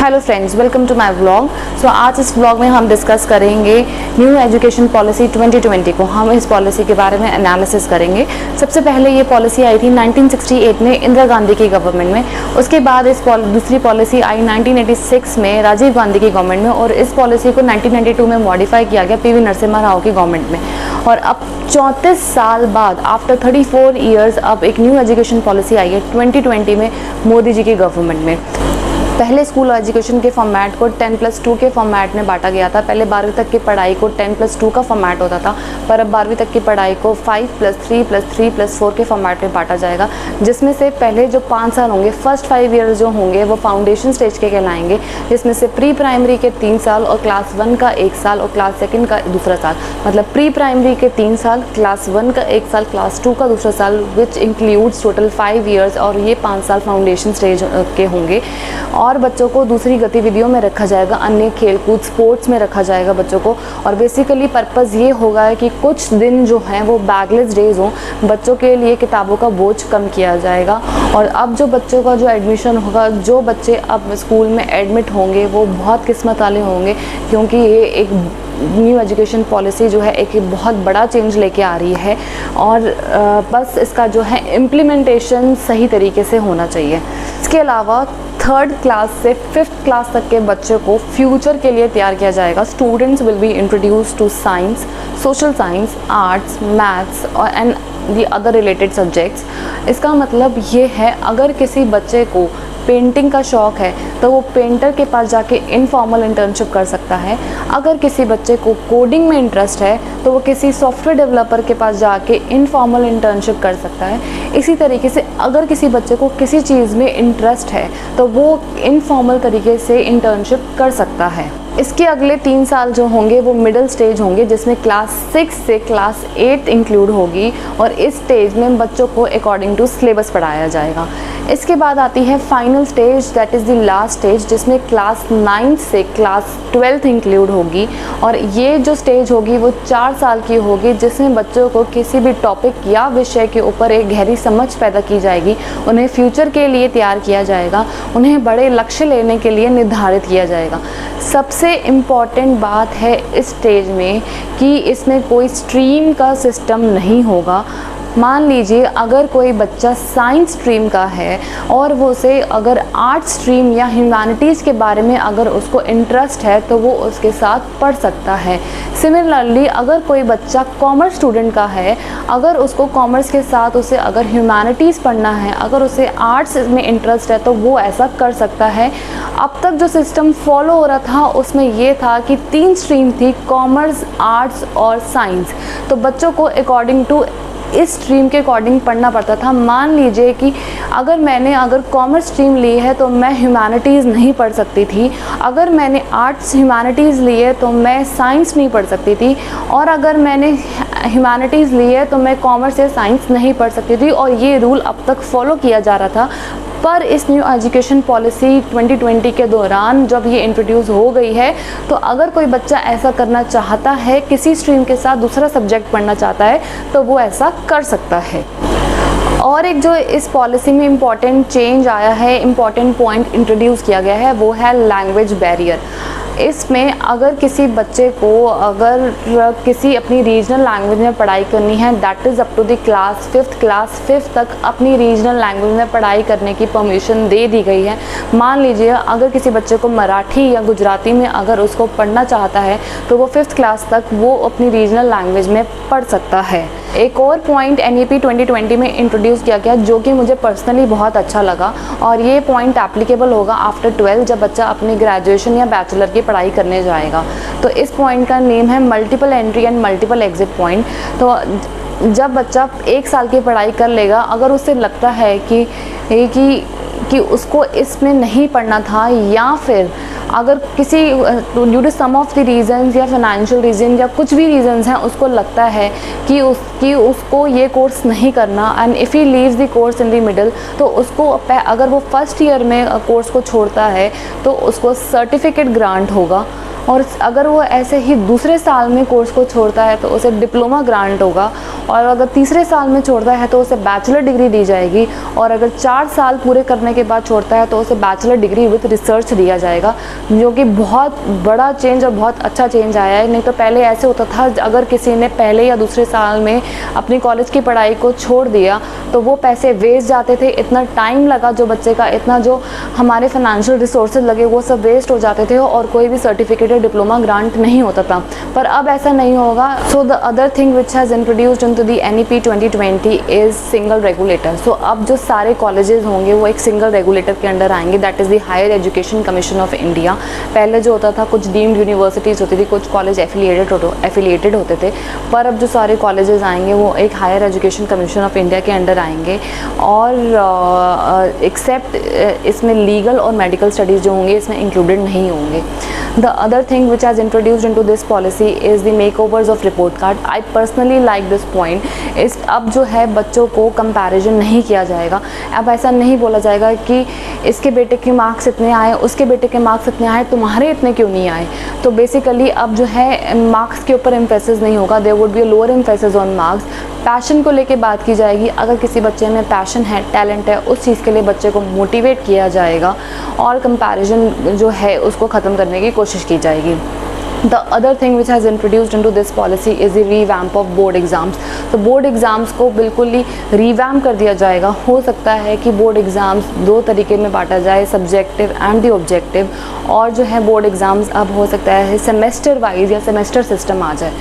Hello friends, welcome to my vlog. So आज इस vlog में हम डिस्कस करेंगे न्यू एजुकेशन पॉलिसी 2020 को। हम इस पॉलिसी के बारे में एनालिसिस करेंगे। सबसे पहले ये पॉलिसी आई थी 1968 में इंदिरा गांधी की गवर्नमेंट में। उसके बाद इस दूसरी पॉलिसी आई 1986 में राजीव गांधी की गवर्नमेंट में, और इस पॉलिसी को 1992 में मॉडिफाई किया गया पीवी नरसिम्हा राव की गवर्नमेंट में। और अब 34 साल बाद, आफ्टर 34 ईयर्स, अब एक न्यू एजुकेशन पॉलिसी आई है 2020 में मोदी जी की गवर्नमेंट में। पहले स्कूल एजुकेशन के फॉर्मेट को 10+2 के फॉर्मेट में बांटा गया था। पहले 12वीं तक की पढ़ाई को 10+2 का फॉर्मेट होता था, पर अब 12वीं तक की पढ़ाई को 5+3+3+4 के फॉर्मेट में बांटा जाएगा, जिसमें से पहले जो 5 साल होंगे, फर्स्ट 5 ईयर्स जो होंगे वो फाउंडेशन स्टेज के कहलाएंगे, जिसमें से प्री प्राइमरी के 3 साल और क्लास 1 का 1 साल और क्लास 2 का दूसरा साल। मतलब प्री प्राइमरी के 3 साल, क्लास 1 का 1 साल, क्लास 2 का दूसरा साल, विच इंक्लूड्स टोटल 5 ईयर्स, और ये 5 साल फाउंडेशन स्टेज के होंगे। और बच्चों को दूसरी गतिविधियों में रखा जाएगा, अन्य खेलकूद स्पोर्ट्स में रखा जाएगा बच्चों को। और बेसिकली पर्पज़ ये होगा कि कुछ दिन जो हैं वो बैगलेस डेज हों, बच्चों के लिए किताबों का बोझ कम किया जाएगा। और अब जो बच्चों का जो एडमिशन होगा, जो बच्चे अब स्कूल में एडमिट होंगे वो बहुत किस्मत वाले होंगे, क्योंकि ये एक न्यू एजुकेशन पॉलिसी जो है एक बहुत बड़ा चेंज लेके आ रही है। और बस इसका जो है इम्प्लीमेंटेशन सही तरीके से होना चाहिए। इसके अलावा 3rd क्लास से 5th क्लास तक के बच्चों को फ्यूचर के लिए तैयार किया जाएगा। Students will be introduce to science, social science, arts, maths और and the other related subjects. इसका मतलब ये है, अगर किसी बच्चे को पेंटिंग का शौक़ है तो वो पेंटर के पास जाके इनफॉर्मल इंटर्नशिप कर सकता है। अगर किसी बच्चे को कोडिंग में इंटरेस्ट है तो वो किसी सॉफ्टवेयर डेवलपर के पास जाके इनफॉर्मल इंटर्नशिप कर सकता है। इसी तरीके से अगर किसी बच्चे को किसी चीज़ में इंटरेस्ट है तो वो इनफॉर्मल तरीके से इंटर्नशिप कर सकता है। इसके अगले 3 साल जो होंगे वो मिडिल स्टेज होंगे, जिसमें क्लास 6 से क्लास 8 इंक्लूड होगी, और इस स्टेज में बच्चों को अकॉर्डिंग टू सिलेबस पढ़ाया जाएगा। इसके बाद आती है final stage, that is the last stage, जिसमें क्लास 9 से क्लास 12 इंक्लूड होगी। और ये जो स्टेज होगी वो 4 साल की होगी, जिसमें बच्चों को किसी भी टॉपिक या विषय के ऊपर एक गहरी समझ पैदा की जाएगी, उन्हें फ्यूचर के लिए तैयार किया जाएगा, उन्हें बड़े लक्ष्य लेने के लिए निर्धारित किया जाएगा। सबसे इम्पॉर्टेंट बात है इस स्टेज में कि इसमें कोई स्ट्रीम का सिस्टम नहीं होगा। मान लीजिए अगर कोई बच्चा साइंस स्ट्रीम का है और वो उसे अगर आर्ट स्ट्रीम या ह्यूमैनिटीज़ के बारे में अगर उसको इंटरेस्ट है तो वो उसके साथ पढ़ सकता है। सिमिलरली अगर कोई बच्चा कॉमर्स स्टूडेंट का है, अगर उसको कॉमर्स के साथ उसे अगर ह्यूमैनिटीज़ पढ़ना है, अगर उसे आर्ट्स में इंटरेस्ट है तो वो ऐसा कर सकता है। अब तक जो सिस्टम फॉलो हो रहा था उसमें ये था कि 3 स्ट्रीम थी, कॉमर्स, आर्ट्स और साइंस। तो बच्चों को अकॉर्डिंग टू इस स्ट्रीम के अकॉर्डिंग पढ़ना पड़ता था। मान लीजिए कि अगर कॉमर्स स्ट्रीम ली है तो मैं ह्यूमैनिटीज़ नहीं पढ़ सकती थी, अगर मैंने आर्ट्स ह्यूमैनिटीज़ ली है तो मैं साइंस नहीं पढ़ सकती थी, और अगर मैंने ह्यूमैनिटीज़ ली है तो मैं कॉमर्स या साइंस नहीं पढ़ सकती थी। और ये रूल अब तक फॉलो किया जा रहा था। पर इस न्यू एजुकेशन पॉलिसी 2020 के दौरान जब ये इंट्रोड्यूस हो गई है, तो अगर कोई बच्चा ऐसा करना चाहता है, किसी स्ट्रीम के साथ दूसरा सब्जेक्ट पढ़ना चाहता है, तो वो ऐसा कर सकता है। और एक जो इस पॉलिसी में इम्पॉर्टेंट चेंज आया है, इम्पॉर्टेंट पॉइंट इंट्रोड्यूस किया गया है, वो है लैंग्वेज बैरियर। इसमें अगर किसी बच्चे को अगर किसी अपनी रीजनल लैंग्वेज में पढ़ाई करनी है, that is up to the class 5th तक अपनी रीजनल लैंग्वेज में पढ़ाई करने की परमिशन दे दी गई है। मान लीजिए अगर किसी बच्चे को मराठी या गुजराती में अगर उसको पढ़ना चाहता है तो वो 5th क्लास तक वो अपनी रीजनल लैंग्वेज में पढ़ सकता है। एक और पॉइंट NEP 2020 में इंट्रोड्यूस किया गया जो कि मुझे पर्सनली बहुत अच्छा लगा, और ये पॉइंट एप्लीकेबल होगा आफ्टर 12 जब बच्चा अपनी ग्रेजुएशन या बैचलर की पढ़ाई करने जाएगा। तो इस पॉइंट का नेम है multiple entry and multiple exit point. तो जब बच्चा 1 साल की पढ़ाई कर लेगा, अगर उसे लगता है कि उसको इसमें नहीं पढ़ना था, या फिर अगर किसी due to some of the reasons या फाइनेंशियल रीज़न या कुछ भी रीजंस हैं, उसको लगता है कि उसको ये कोर्स नहीं करना, and if he leaves the course in the middle, तो उसको अगर वो फर्स्ट ईयर में कोर्स को छोड़ता है तो उसको सर्टिफिकेट ग्रांट होगा। और अगर वो ऐसे ही दूसरे साल में कोर्स को छोड़ता है तो उसे डिप्लोमा ग्रांट होगा, और अगर तीसरे साल में छोड़ता है तो उसे बैचलर डिग्री दी जाएगी, और अगर 4 साल पूरे करने के बाद छोड़ता है तो उसे बैचलर डिग्री विद रिसर्च दिया जाएगा, जो कि बहुत बड़ा चेंज और बहुत अच्छा चेंज आया है। नहीं तो पहले ऐसे होता था, अगर किसी ने पहले या दूसरे साल में अपनी कॉलेज की पढ़ाई को छोड़ दिया तो वो पैसे वेस्ट जाते थे, इतना टाइम लगा जो बच्चे का, इतना जो हमारे फाइनेंशियल रिसोर्सेज लगे वो सब वेस्ट हो जाते थे, और कोई भी सर्टिफिकेट या डिप्लोमा ग्रांट नहीं होता था। पर अब ऐसा नहीं होगा। So the other thing which has introduced into the NEP 2020 is single regulator. So अब जो सारे कॉलेजेस होंगे वो एक सिंगल रेगुलेटर के अंडर आएंगे, that is the Higher education commission of India. पहले जो होता था कुछ डीम्ड यूनिवर्सिटीज़ होती थी, कुछ कॉलेज एफिलिएटेड होते थे, पर अब जो सारे कॉलेजेस आएंगे वो एक higher education commission of India के अंडर आएंगे। और एक्सेप्ट इसमें लीगल और मेडिकल स्टडीज़ जो होंगे इसमें इंक्लूडेड नहीं होंगे। The other thing which has introduced into this policy is the makeovers of report card. I personally like this point. इस अब जो है बच्चों को कंपैरिजन नहीं किया जाएगा। अब ऐसा नहीं बोला जाएगा कि इसके बेटे के मार्क्स इतने आए, उसके बेटे के मार्क्स इतने आए, तुम्हारे इतने क्यों नहीं आए। तो बेसिकली अब जो है मार्क्स के ऊपर एम्फेसिस नहीं होगा, there would be a lower emphasis on marks. Passion को लेके बात की जाएगी। अगर किसी बच्चे में पैशन है, टैलेंट है, उस चीज़ के लिए बच्चे को मोटिवेट किया जाएगा, और कंपैरिजन जो है उसको ख़त्म करने की कोशिश की जाएगी। The other thing which has introduced into this policy is the revamp of board exams. तो बोर्ड एग्ज़ाम्स को बिल्कुल ही रिवैम्प कर दिया जाएगा। हो सकता है कि बोर्ड एग्ज़ाम्स 2 तरीके में बांटा जाए, सब्जेक्टिव एंड द ऑब्जेक्टिव, और जो है बोर्ड एग्ज़ाम्स अब हो सकता है सेमेस्टर वाइज या सेमेस्टर सिस्टम आ जाए।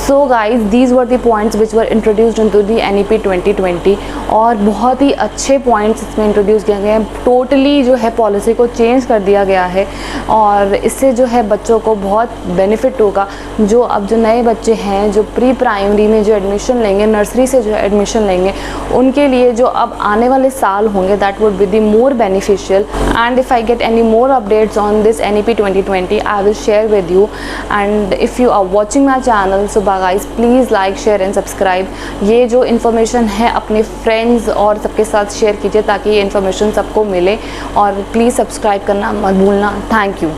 So guys these were the points which were introduced into the NEP 2020, और बहुत ही अच्छे पॉइंट्स इसमें इंट्रोड्यूस किए गए हैं। टोटली जो है पॉलिसी को चेंज कर दिया गया है, और इससे जो है बच्चों को बहुत बेनिफिट होगा। जो अब जो नए बच्चे हैं जो प्री प्राइमरी में जो एडमिशन लेंगे, नर्सरी से जो एडमिशन लेंगे, उनके लिए जो अब आने वाले साल होंगे that would be the more beneficial. And if I get any more updates on this NEP 2020 I will share with you. And if you are watching my channel so guys please like, share and subscribe. ये जो information है अपने friends और सबके साथ share कीजिए ताकि ये इन्फॉर्मेशन सबको मिले, और प्लीज़ सब्सक्राइब करना मत भूलना। Thank you.